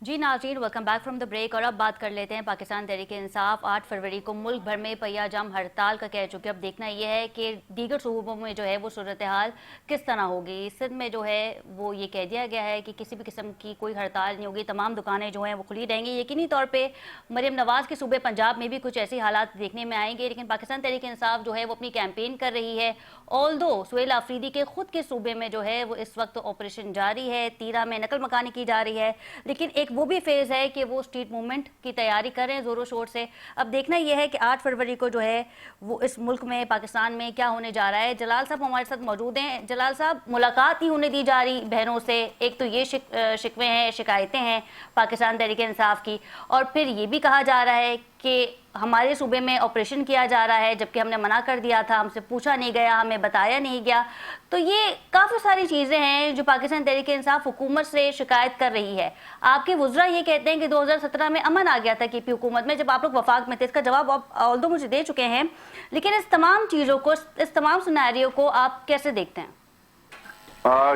जी नाज़रीन, welcome back from the break. और अब बात कर लेते हैं पाकिस्तान तहरीक-ए-इंसाफ 8 फरवरी को मुल्क भर में पहिया जाम हड़ताल का कह चुके। अब देखना यह है कि दीगर सूबों में जो है वो सूरत हाल किस तरह होगी। सिंध में जो है वो ये कह दिया गया है कि किसी भी किस्म की कोई हड़ताल नहीं होगी, तमाम दुकानें जो हैं वो खुली रहेंगी। यकीनी तौर पर मरीम नवाज़ के सूबे पंजाब में भी कुछ ऐसी हालात देखने में आएंगे, लेकिन पाकिस्तान तहरीक-ए-इंसाफ जो है वो अपनी कैंपेन कर रही है। ऑल्दो सुहेल आफरीदी के खुद के सूबे में जो है वो इस वक्त ऑपरेशन जारी है, तीरा में नकल मकानी की जा रही है, लेकिन एक वो भी फेज़ है कि वो स्ट्रीट मूवमेंट की तैयारी कर रहे हैं ज़ोरों शोर से। अब देखना यह है कि 8 फरवरी को जो है वो इस मुल्क में पाकिस्तान में क्या होने जा रहा है। जलाल साहब हमारे साथ मौजूद हैं। जलाल साहब, मुलाकात नहीं होने दी जा रही बहनों से, एक तो ये शिकवे हैं, शिकायतें हैं पाकिस्तान तहरीक इंसाफ की, और फिर ये भी कहा जा रहा है कि हमारे सूबे में ऑपरेशन किया जा रहा है, जबकि हमने मना कर दिया था, हमसे पूछा नहीं गया, हमें बताया नहीं गया। तो ये काफ़ी सारी चीज़ें हैं जो पाकिस्तान तहरीक इंसाफ हुकूमत से शिकायत कर रही है। आपके वुज़रा ये कहते हैं कि 2017 में अमन आ गया था केपी हुकूमत में, जब आप लोग वफाक में थे। इसका जवाब आप ऑल्दो मुझे दे चुके हैं, लेकिन इस तमाम चीज़ों को, इस तमाम सिनेरियो को आप कैसे देखते हैं?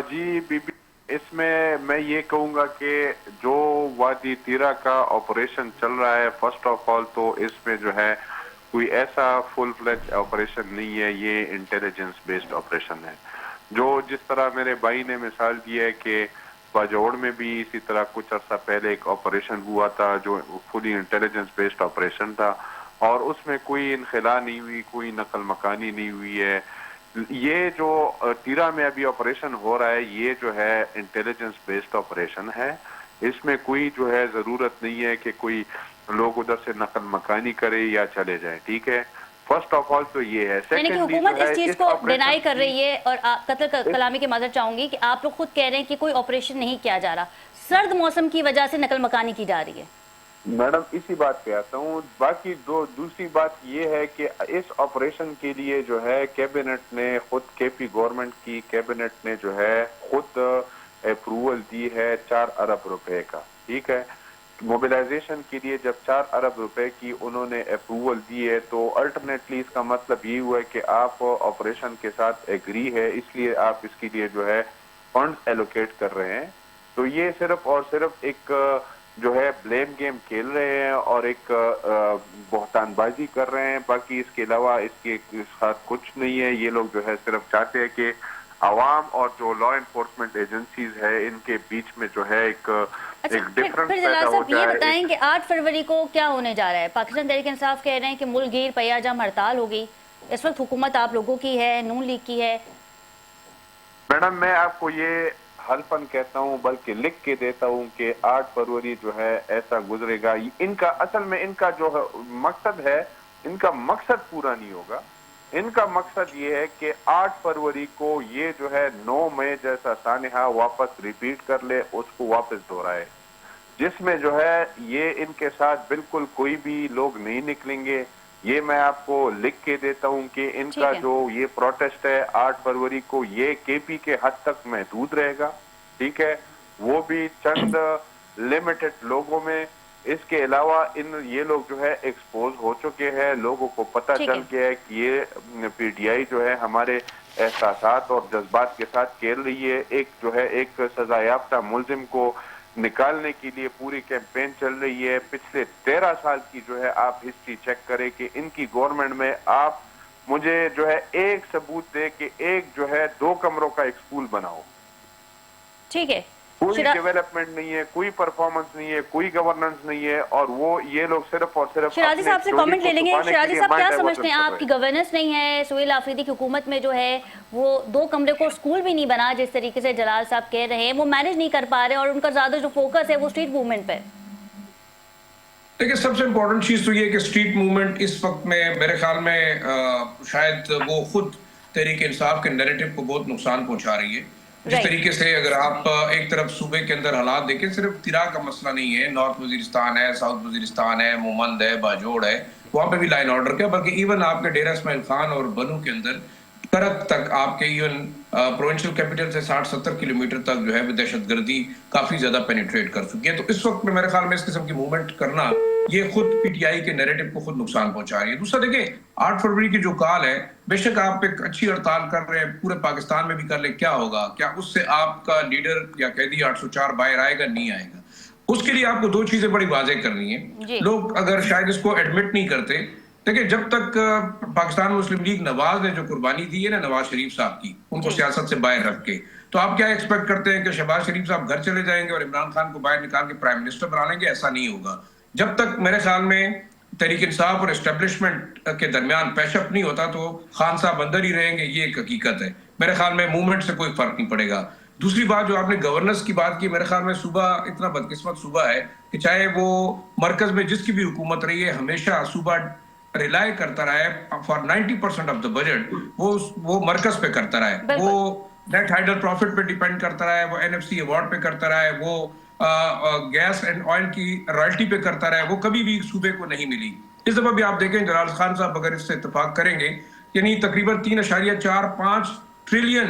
जी बीबी, इसमें मैं ये कहूँगा कि जो वादी तीरा का ऑपरेशन चल रहा है, फर्स्ट ऑफ ऑल तो इसमें जो है कोई ऐसा फुल फ्लेज ऑपरेशन नहीं है, ये इंटेलिजेंस बेस्ड ऑपरेशन है। जो जिस तरह मेरे भाई ने मिसाल दी है कि बाजौड़ में भी इसी तरह कुछ अर्सा पहले एक ऑपरेशन हुआ था जो फुली इंटेलिजेंस बेस्ड ऑपरेशन था, और उसमें कोई इनखला नहीं हुई, कोई नकल मकानी नहीं हुई है। ये जो तीरा में अभी ऑपरेशन हो रहा है, ये जो है इंटेलिजेंस बेस्ड ऑपरेशन है। इसमें कोई जो है जरूरत नहीं है कि कोई लोग उधर से नकल मकानी करे या चले जाए, ठीक है। फर्स्ट ऑफ ऑल तो ये है। सेकेंडली, हुकूमत इस चीज को डिनाई कर रही है, और कत्ल कलामी की मदद चाहूंगी कि आप लोग खुद कह रहे हैं कि कोई ऑपरेशन नहीं किया जा रहा, सर्द मौसम की वजह से नकल मकानी की जा रही है। मैडम, इसी बात पे आता हूँ। बाकी दूसरी बात ये है कि इस ऑपरेशन के लिए जो है कैबिनेट ने खुद, केपी गवर्नमेंट की कैबिनेट ने जो है खुद अप्रूवल दी है 4 अरब रुपए का, ठीक है। मोबिलाइजेशन के लिए जब 4 अरब रुपए की उन्होंने अप्रूवल दी है, तो अल्टरनेटली इसका मतलब ये हुआ है कि आप ऑपरेशन के साथ एग्री है, इसलिए आप इसके लिए जो है फंड एलोकेट कर रहे हैं। तो ये सिर्फ और सिर्फ एक जो है ब्लेम गेम खेल रहे हैं और एक बहतानबाजी कर रहे हैं। बाकी इसके अलावा इसके साथ कुछ नहीं है। ये लोग जो है सिर्फ चाहते हैं कि आवाम और जो लॉ एनफोर्समेंट एजेंसीज है इनके बीच में जो है एक डिफरेंस पैदा हो जाए। ये बताएं कि 8 फरवरी को क्या होने जा रहा है। पाकिस्तान तहरीक इंसाफ कह रहे हैं कि मुल्क पहिया जाम हड़ताल होगी। इस वक्त हुकूमत आप लोगों की है, नून लीग की है। मैडम, मैं आपको ये हल्फन कहता हूं, बल्कि लिख के देता हूं कि 8 फरवरी जो है ऐसा गुजरेगा। इनका असल में इनका जो मकसद है, इनका मकसद पूरा नहीं होगा। इनका मकसद ये है कि 8 फरवरी को ये जो है 9 मई जैसा सानहा वापस रिपीट कर ले, उसको वापस दोहराए, जिसमें जो है ये इनके साथ बिल्कुल कोई भी लोग नहीं निकलेंगे। ये मैं आपको लिख के देता हूं कि इनका जो ये प्रोटेस्ट है 8 फरवरी को, ये केपी के हद तक महदूद रहेगा, ठीक है, वो भी चंद लिमिटेड लोगों में। इसके अलावा ये लोग जो है एक्सपोज हो चुके हैं, लोगों को पता चल गया है कि ये पीटीआई जो है हमारे एहसासात और जज्बात के साथ खेल रही है। एक जो है एक सजायाफ्ता मुलजिम को निकालने के लिए पूरी कैंपेन चल रही है। पिछले 13 साल की जो है आप हिस्ट्री चेक करें कि इनकी गवर्नमेंट में आप मुझे जो है एक सबूत दे कि एक जो है 2 कमरों का एक स्कूल बनाओ, ठीक है। कोई डेवलपमेंट नहीं है, कोई परफॉर्मेंस नहीं है, कोई गवर्नेंस नहीं है, और वो ये लोग सिर्फ और सिर्फ शिराजी साहब से कमेंट ले लेंगे। शिराजी साहब, क्या समझते हैं आपकी गवर्नेंस नहीं है? सुहेल आफरीदी की हुकूमत में जो है वो 2 कमरे को स्कूल भी नहीं बना, जिस तरीके से जलाल साहब कह रहे हैं, वो मैनेज नहीं कर पा रहे, और उनका ज्यादा जो फोकस है वो स्ट्रीट मूवमेंट पे। देखिए, सबसे इम्पोर्टेंट चीज तो ये कि स्ट्रीट मूवमेंट इस वक्त में मेरे ख्याल में शायद वो खुद तहरीक इंसाफ के नैरेटिव को बहुत नुकसान पहुंचा रही है। जिस तरीके से अगर आप एक तरफ सूबे के अंदर हालात देखें, सिर्फ तिरा का मसला नहीं है, नॉर्थ वजीरिस्तान है, साउथ वजीरिस्तान है, मोमंद है, बाजोड़ है, वहां पे भी लाइन ऑर्डर क्या, बल्कि इवन आपके डेरा इस्माइल खान और बनू के अंदर करक तक आपके इवन प्रोविंशियल कैपिटल से 60-70 किलोमीटर तक जो है दहशतगर्दी काफी ज्यादा पेनिट्रेट कर चुकी है। तो इस वक्त में मेरे ख्याल में इस किस्म की मूवमेंट करना ये खुद पीटीआई के नैरेटिव को खुद नुकसान पहुंचा रही है। दूसरा, देखिए 8 फरवरी की जो काल है, बेशक आप एक अच्छी हड़ताल कर रहे हैं, पूरे पाकिस्तान में भी कर ले, क्या होगा? क्या उससे आपका लीडर या कैदी 804 बाहर आएगा? नहीं आएगा। उसके लिए आपको दो चीजें बड़ी वाज़ेह करनी जी। है। लोग अगर शायद इसको एडमिट नहीं करते, देखिए जब तक पाकिस्तान मुस्लिम लीग नवाज ने जो कुर्बानी दी है ना नवाज शरीफ साहब की, उनको जी। सियासत से बाहर रख के, तो आप क्या एक्सपेक्ट करते हैं कि शहबाज शरीफ साहब घर चले जाएंगे और इमरान खान को बाहर निकाल के प्राइम मिनिस्टर बना लेंगे? ऐसा नहीं होगा। जब तक मेरे ख्याल में तहरीक इंसाफ और एस्टेब्लिशमेंट के दरमियान पैशअप नहीं होता तो खान साहब अंदर ही रहेंगे, ये एक हकीकत है। मेरे ख्याल में मूवमेंट से कोई फर्क नहीं पड़ेगा। दूसरी बात जो आपने गवर्नेंस की बात की, मेरे ख्याल में सूबा इतना बदकिस्मत सूबा है कि चाहे वो मरकज में जिसकी भी हुकूमत रही है, हमेशा सूबा रिलाई करता रहा है फॉर 90% ऑफ द बजट वो मरकज पे करता रहा है, वो नेट हाइडल प्रॉफिट पे डिपेंड करता रहा है, वो एनएफसी अवार्ड पे करता रहा है, वो गैस एंड ऑयल की रॉयल्टी पे करता रहा है, वो कभी भी सूबे को नहीं मिली। इस दफा भी आप देखें जलाल खान साहब अगर इससे इत्तेफाक करेंगे, यानी तकरीबन 3.45 ट्रिलियन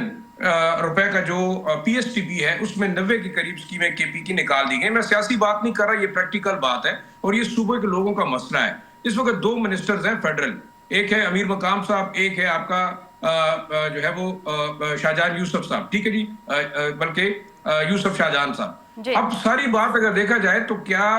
रुपए का जो पीएसटीपी है उसमें 90 के करीब स्कीमें केपी की निकाल दी गई। मैं सियासी बात नहीं कर रहा, ये प्रैक्टिकल बात है और ये सूबे के लोगों का मसला है। इस वक्त दो मिनिस्टर्स हैं फेडरल, एक है अमीर मकाम साहब, एक है आपका जो है वो शाहजहान यूसुफ साहब, ठीक है जी, बल्कि यूसुफ शाहजहान साहब। अब सारी बात अगर देखा जाए तो क्या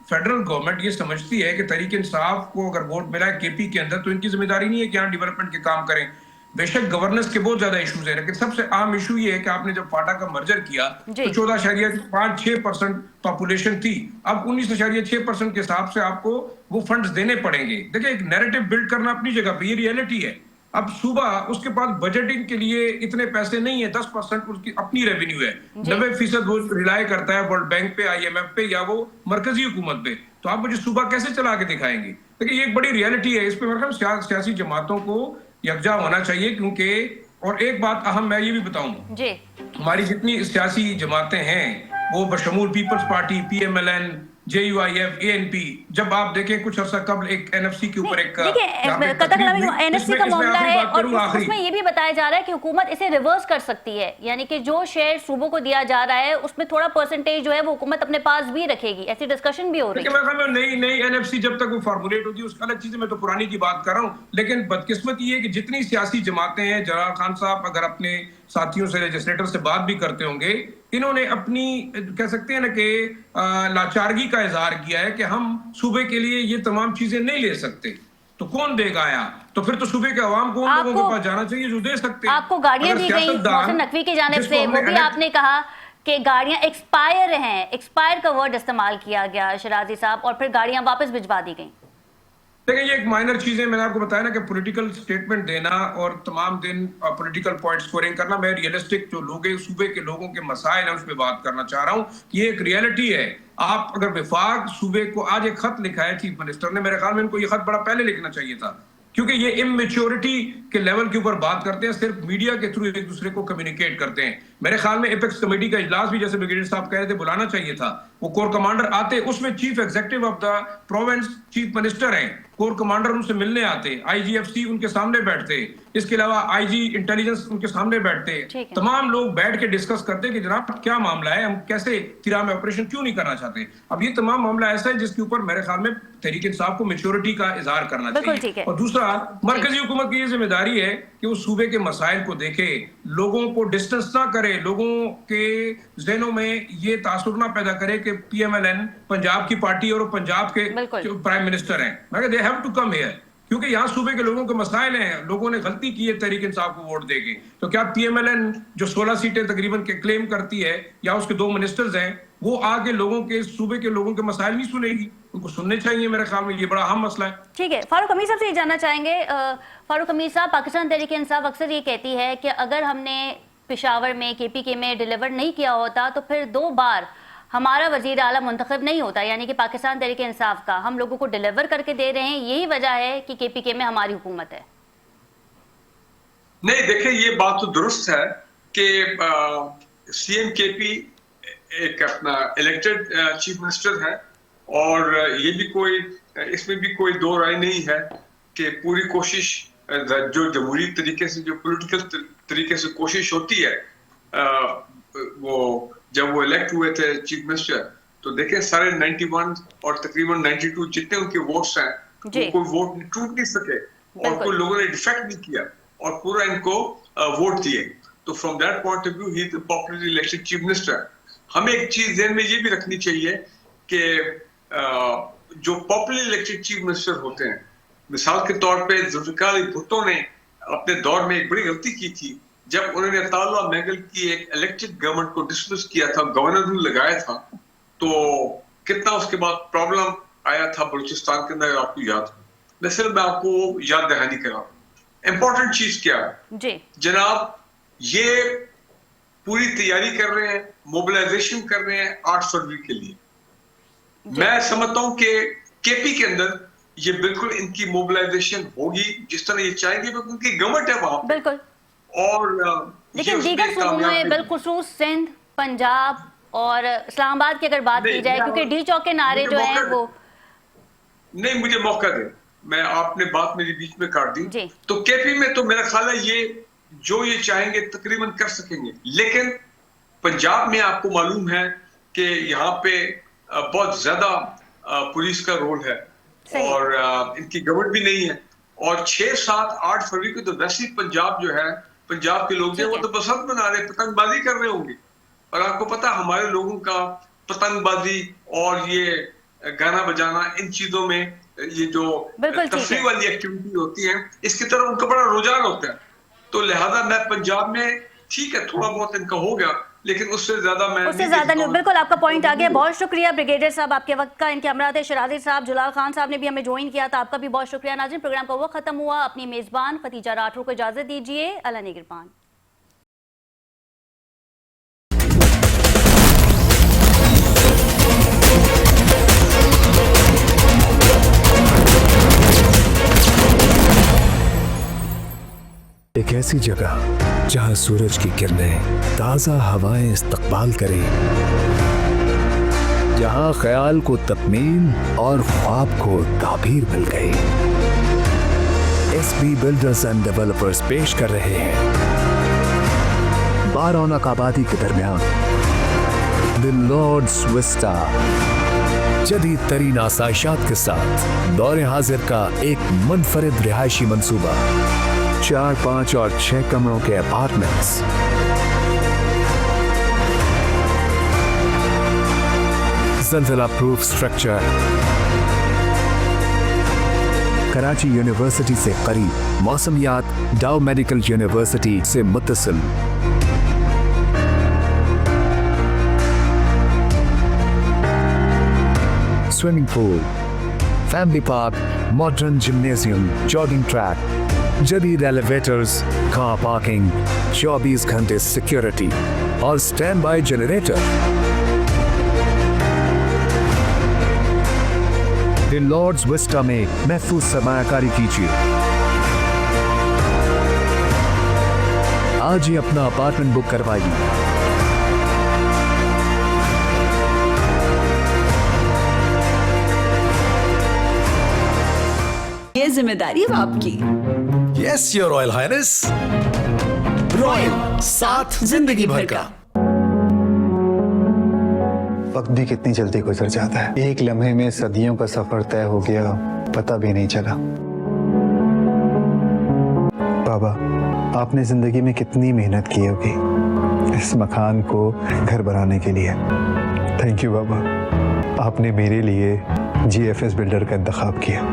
फेडरल गवर्नमेंट ये समझती है कि तहरीक इंसाफ को अगर वोट मिला है केपी के अंदर तो इनकी जिम्मेदारी नहीं है कि यहाँ डेवलपमेंट के काम करें? बेशक गवर्नेंस के बहुत ज्यादा इश्यूज है, लेकिन सबसे आम इशू ये है कि आपने जब फाटा का मर्जर किया तो 14.56% पॉपुलेशन थी, अब 19.6% के हिसाब से आपको वो फंड्स देने पड़ेंगे। देखिए एक नैरेटिव बिल्ड करना अपनी जगह पे, ये रियलिटी है। अब सूबा उसके पास बजटिंग के लिए इतने पैसे नहीं है, 10% उसकी अपनी रेवेन्यू है, 90% वो रिलाय करता है वर्ल्ड बैंक पे, IMF पे या वो मरकजी हुकूमत पे। तो आप मुझे सूबा कैसे चला के दिखाएंगे? देखिए ये एक बड़ी रियलिटी है, इस पे मेरे ख्याल सियासी जमातों को यकजा होना चाहिए, क्योंकि और एक बात अहम मैं ये भी बताऊं जी, हमारी जितनी सियासी जमातें हैं वो बशमूल Peoples Party, PMLN, JUIF, ANP, जब आप देखें कुछ अर्सा कबल एक NFC के ऊपर एक NFC का मामला है और उसमें ये भी बताया जा रहा है कि हुकूमत इसे रिवर्स कर सकती है, यानी कि जो शेयर सूबों को दिया जा रहा है उसमें थोड़ा परसेंटेज जो है वो हुकूमत अपने पास भी रखेगी, ऐसी डिस्कशन भी हो रही है। नई NFC जब तक वो फॉर्मुलेट होती है उसका अलग चीज है, मैं तो पुरानी की बात कर रहा हूँ। लेकिन बदकिस्मत ये है कि जितनी सियासी जमातें हैं, जलाल खान साहब अगर अपने साथियों से लेजिस्लेटर से बात भी करते होंगे, इन्होंने अपनी कह सकते हैं ना कि लाचारगी का इजहार किया है कि हम सूबे के लिए ये तमाम चीजें नहीं ले सकते, तो कौन देगा आया? तो फिर तो सूबे के अवाम को उन लोगों के पास जाना चाहिए जो दे सकते हैं। आपको गाड़ियां दी गई मोहसिन नकवी की जानिब से, वो भी आपने कहा कि गाड़ियां एक्सपायर हैं, एक्सपायर का वर्ड इस्तेमाल किया गया शराजी साहब, और फिर गाड़ियां वापस भिजवा दी गई। देखिए ये एक माइनर चीज है, मैंने आपको बताया ना कि पॉलिटिकल स्टेटमेंट देना और तमाम दिन पॉलिटिकल पॉइंट स्कोरिंग करना, मैं रियलिस्टिक जो लोग हैं सूबे के लोगों के मसाइल हैं उस पर बात करना चाह रहा हूँ। ये एक रियलिटी है। आप अगर विफाक सूबे को आज एक खत लिखा है चीफ मिनिस्टर ने, मेरे ख्याल में इनको ये खत बड़ा पहले लिखना चाहिए था, क्योंकि ये इमेच्योरिटी के लेवल के ऊपर बात करते हैं, सिर्फ मीडिया के थ्रू एक दूसरे को कम्युनिकेट करते हैं। मेरे ख्याल में एपेक्स कमेटी का इजलास भी जैसे ब्रिगेडियर साहब कह रहे थे बुलाना चाहिए था, वो कोर कमांडर आते, उसमें chief executive of the province chief minister हैं, कोर कमांडर उनसे मिलने आते, IGFC उनके सामने बैठते, इसके अलावा IG इंटेलिजेंस उनके सामने बैठते, तमाम लोग बैठ के डिस्कस करते कि जनाब क्या मामला है, हम कैसे तिरा में ऑपरेशन क्यों नहीं करना चाहते। अब ये तमाम मामला ऐसा है जिसके ऊपर मेरे ख्याल में तहरीक इंसाफ को मैच्योरिटी का इजहार करना चाहिए। और दूसरा, मरकजी हुकूमत की ये जिम्मेदारी है कि वो सूबे के मसाइल को देखे, लोगों को डिस्टेंस ना करे, लोगों के ज़हनों में ये तासुर ना पैदा करे कि PMLN पंजाब की पार्टी और पंजाब के प्राइम मिनिस्टर हैं। मैं they have to come here, क्योंकि यहाँ सूबे के लोगों के मसाइल हैं, लोगों ने गलती की है तहरीक इंसाफ को वोट देके। तो क्या PMLN जो 16 सीटें तकरीबन के क्लेम करती है या उसके 2 मिनिस्टर्स हैं, वो आगे लोगों के सूबे के लोगों के मसाइल नहीं सुनेगी? उनको सुनने चाहिए, मेरे ख्याल में ये बड़ा अहम मसला है। ठीक है, फारूक हमीद साहब से ये जानना चाहेंगे। फारूक हमीद साहब, पाकिस्तान तहरीक इंसाफ अक्सर ये कहती है कि अगर हमने पेशावर में KPK में डिलीवर नहीं किया होता तो फिर 2 बार हमारा वजीर आला मुंतखब नहीं होता, यानी कि पाकिस्तान तहरीक इंसाफ का हम लोगों को डिलीवर करके दे रहे हैं, यही वजह है कि KPK में हमारी हुकूमत है। नहीं, देखिए ये बात तो दुरुस्त है कि CM KP एक अपना इलेक्टेड चीफ मिनिस्टर है, और ये भी कोई इसमें भी कोई दो राय नहीं है कि पूरी कोशिश जो जमहूरी तरीके से, जो पॉलिटिकल तरीके से कोशिश होती है, वो जब वो इलेक्ट हुए थे चीफ मिनिस्टर, तो देखें सारे 91 और तकरीबन 92 जितने उनके वोट्स हैं, कोई वोट टूट नहीं सके और कोई लोगों ने डिफेक्ट नहीं किया और पूरा इनको वोट दिए। तो from that point of view he is the popularly elected chief minister. हमें एक चीज ध्यान में ये भी रखनी चाहिए कि जो पॉपुलर इलेक्टेड चीफ मिनिस्टर होते हैं, मिसाल के तौर पे जुल्फिकार अली भुट्टो ने अपने दौर में एक बड़ी गलती की थी जब उन्होंने अताउल्लाह महंगल की एक इलेक्टेड गवर्नमेंट को डिसमिस किया था, गवर्नर रूल लगाया था, तो कितना उसके बाद प्रॉब्लम आया था बलूचिस्तान के अंदर, आपको याद हो। मैं सिर्फ मैं आपको याद दहानी करा। इंपॉर्टेंट चीज क्या है जी जनाब, ये पूरी तैयारी कर रहे हैं, मोबिलाइजेशन कर रहे हैं 8 फरवरी के लिए। मैं समझता हूं कि केपी के अंदर ये बिल्कुल इनकी मोबिलाइजेशन होगी जिस तरह ये चाहेंगे, क्योंकि उनकी गवर्नमेंट है वहां पे। बिल्कुल। और लेकिन दीगर सूबों में बिलखुसूस सिंध, पंजाब और इस्लामाबाद की अगर बात की जाए, क्योंकि डी चौक के नारे जो हैं वो नहीं, मुझे मौका दे, मैं आपने बात मेरी बीच में काट दी। जी। तो केपी में तो मेरा ख्याल है ये जो ये चाहेंगे तकरीबन कर सकेंगे, लेकिन पंजाब में आपको मालूम है कि यहाँ पे बहुत ज्यादा पुलिस का रोल है और इनकी गवर्नमेंट भी नहीं है। और 6, 7, 8 फरवरी को तो वैसे ही पंजाब जो है, पंजाब के लोग जो वो तो बसंत मना रहे, पतंगबाजी कर रहे होंगे। और आपको पता हमारे लोगों का पतंगबाजी और ये गाना बजाना, इन चीजों में ये जो तफरीह वाली एक्टिविटी होती है, इसकी तरफ उनका बड़ा रुझान होता है। तो लिहाजा मैं पंजाब में ठीक है थोड़ा बहुत इनका हो गया, लेकिन उससे ज्यादा नहीं। बिल्कुल आपका पॉइंट आ गया। बहुत शुक्रिया ब्रिगेडियर साहब आपके वक्त का। इनके हमरा थे शराजी साहब, जुलाल खान साहब ने भी हमें ज्वाइन किया था, आपका भी बहुत शुक्रिया। नाज़रीन, प्रोग्राम का वक्त खत्म हुआ। अपनी मेजबान खतीजा राठौर को इजाजत दीजिए। अल्लाह निगहबान। एक ऐसी जगह जहां सूरज की किरणें ताजा हवाएं इस्तकबाल करें, जहां ख्याल को तकमील और ख्वाब को ताबीर मिल गई। एसबी बिल्डर्स एंड डेवलपर्स पेश कर रहे हैं 12 रौनक आबादी के दरमियान द लॉर्ड्स विस्टा, जदीद तरीन आसाइशात के साथ दौरे हाजिर का एक मुनफरिद रिहायशी मंसूबा, 4, 5 और 6 कमरों के अपार्टमेंट्स, ज़लज़ला प्रूफ स्ट्रक्चर, कराची यूनिवर्सिटी से करीब, मौसमियात डाउ मेडिकल यूनिवर्सिटी से मुत्तसिल, swimming pool, family park, modern gymnasium, jogging track, जदीद एलिवेटर्स, कार पार्किंग, 24 घंटे सिक्योरिटी और stand by generator. The Lords Vista में महफूज सरमायाकारी कीजिए। आज ही अपना अपार्टमेंट बुक करवाइए। ये जिम्मेदारी अब आपकी। Yes, Your Royal Highness. Royal, साथ जिंदगी भर का। वक्त भी कितनी जल्दी गुजर जाता है, एक लम्हे में सदियों का सफर तय हो गया, पता भी नहीं चला। बाबा, आपने जिंदगी में कितनी मेहनत की होगी इस मकान को घर बनाने के लिए। थैंक यू बाबा, आपने मेरे लिए GFS बिल्डर का इंतखाब किया।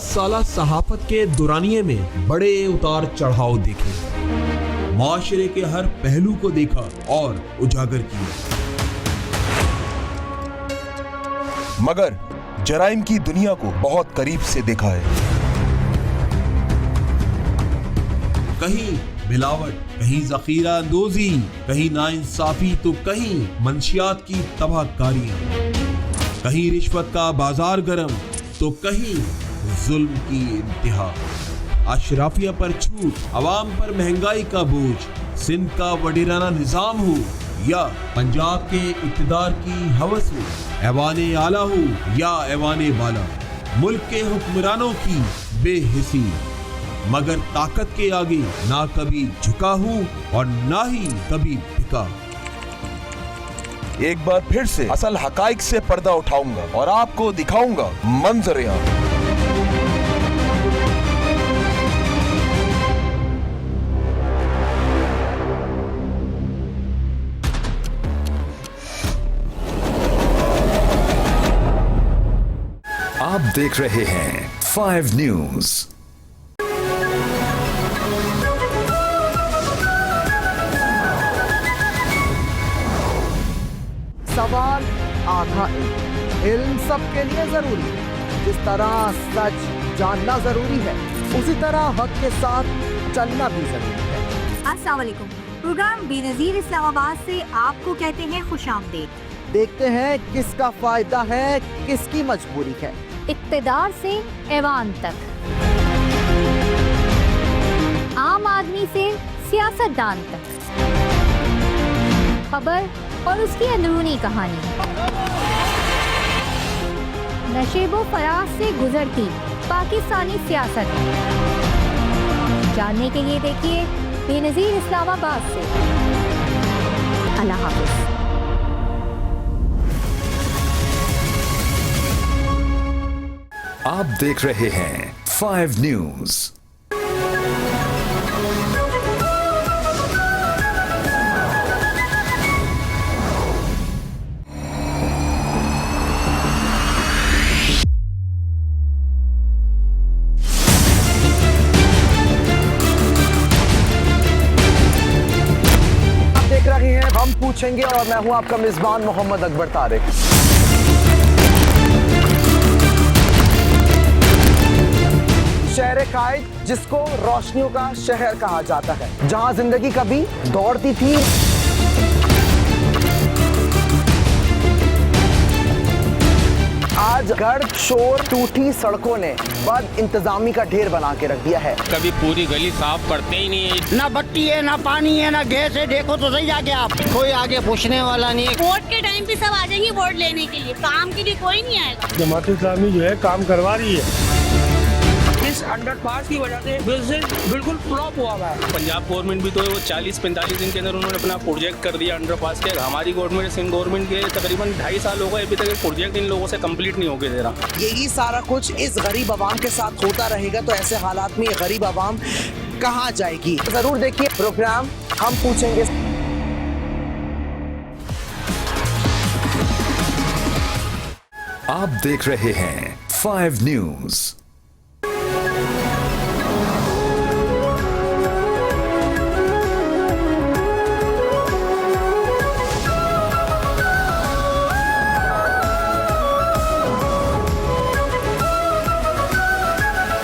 साला सहाफत के दुरानिये में बड़े उतार चढ़ाव देखे, माशरे के हर पहलू को देखा और उजागर किया, मगर जराइम की दुनिया को बहुत करीब से देखा है। कहीं मिलावट, कहीं जखीरा अंदोजी, कहीं नाइंसाफी तो कहीं मंशियात की तबाहकारियां, कहीं रिश्वत का बाजार गरम तो कहीं जुल्म की इंतहा, अशराफिया पर छूट, अवाम पर महंगाई का बोझ, सिंध का वडीराना निजाम हो या पंजाब के इक़्तिदार की हवस हो, ऐवाने आला हो या ऐवाने बाला, मुल्क के हुक्मरानों की बेहिसी, मगर ताकत के आगे ना कभी झुका हूँ और ना ही कभी बिका। एक बार फिर से असल हकाइक से पर्दा उठाऊंगा और आपको दिखाऊंगा मंजर-ए-आम। आप देख रहे हैं 5 न्यूज। सवाल आधा इल्म सबके लिए जरूरी है। जिस तरह सच जानना जरूरी है, उसी तरह हक के साथ चलना भी जरूरी है। अस्सलाम वालेकुम। प्रोग्राम बेनजीर इस्लामाबाद से आपको कहते हैं खुशामदीद। देखते हैं किसका फायदा है, किसकी मजबूरी है। इक्तदार से ऐवान तक, आम आदमी से सियासतदान तक, खबर और उसकी अंदरूनी कहानी, नशेबो फराज से गुजरती पाकिस्तानी सियासत, जानने के लिए देखिए बेनजीर इस्लामाबाद से। अल्लाह हाफ़िज़। आप देख रहे हैं 5 न्यूज। आप देख रहे हैं हम पूछेंगे और मैं हूं आपका मेजबान मोहम्मद अकबर तारिक। शहर कायद, जिसको रोशनियों का शहर कहा जाता है, जहां जिंदगी कभी दौड़ती थी, आज गर्द, शोर, टूटी सड़कों ने बद इंतजामी का ढेर बना के रख दिया है। कभी पूरी गली साफ करते ही नहीं है। ना बत्ती है, ना पानी है, ना गैस है। देखो तो सही जाके आप, कोई आगे पूछने वाला नहीं है। वोट के टाइम पे सब आ जाएंगे वोट लेने के लिए, काम के लिए कोई नहीं आएगा। जमात इस्लामी जो है काम करवा रही है। इस अंडरपास की वजह से बिल्कुल फ्लॉप हुआ है। पंजाब गवर्नमेंट भी तो है, वो 40-45 दिन के अंदर उन्होंने अपना प्रोजेक्ट कर दिया अंडरपास के। हमारी गवर्नमेंट, सिंध गवर्नमेंट के तकरीबन 2.5 साल हो गए, अभी तक प्रोजेक्ट इन लोगों से कंप्लीट नहीं होके दे रहा। यही सारा कुछ इस गरीब आवाम के साथ होता रहेगा तो ऐसे हालात में ये गरीब आवाम कहाँ जाएगी? जरूर देखिए प्रोग्राम हम पूछेंगे। आप देख रहे हैं 5 न्यूज।